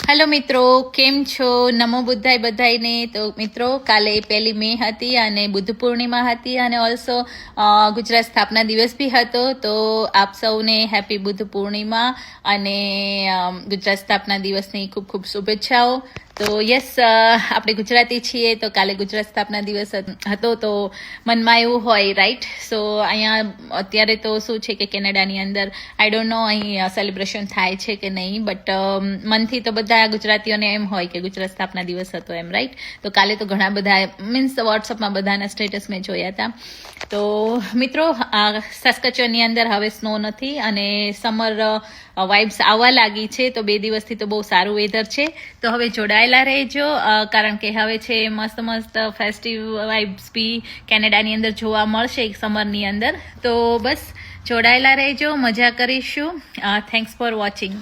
Hello मित्रों, केम छो? नमो बुद्धाय बधाईने। तो मित्रों, काले 1 મે હતી અને બુદ્ધ પૂર્ણિમા હતી અને ઓલ્સો ગુજરાત સ્થાપના દિવસ બી હતો। તો આપ સૌને હેપી બુદ્ધ પૂર્ણિમા અને ગુજરાત સ્થાપના દિવસની ખૂબ ખૂબ શુભેચ્છાઓ। તો યસ, આપણે ગુજરાતી છીએ તો કાલે ગુજરાત સ્થાપના દિવસ હતો તો મનમાં એવું હોય, રાઈટ? સો અહીંયા અત્યારે તો શું છે કે કેનેડાની અંદર આઈ ડોન્ટ નો અહીં સેલિબ્રેશન થાય છે કે નહીં, બટ મનથી તો બધા ગુજરાતીઓને એમ હોય કે ગુજરાત સ્થાપના દિવસ હતો એમ, રાઈટ? તો કાલે તો ઘણા બધા મીન્સ વોટ્સઅપમાં બધાના સ્ટેટસ મેં જોયા હતા। તો મિત્રો, સાસ્કચુઅનની અંદર હવે સ્નો નથી અને સમર વાઇબ્સ આવવા લાગી છે। તો 2 દિવસથી તો બહુ સારું વેધર છે। તો હવે જોડાયેલા રહેજો, કારણ કે હવે છે મસ્ત મસ્ત ફેસ્ટિવ વાઇબ્સ બી કેનેડાની અંદર જોવા મળશે સમરની અંદર। તો બસ જોડાયેલા રહેજો, મજા કરીશું। Thanks for watching.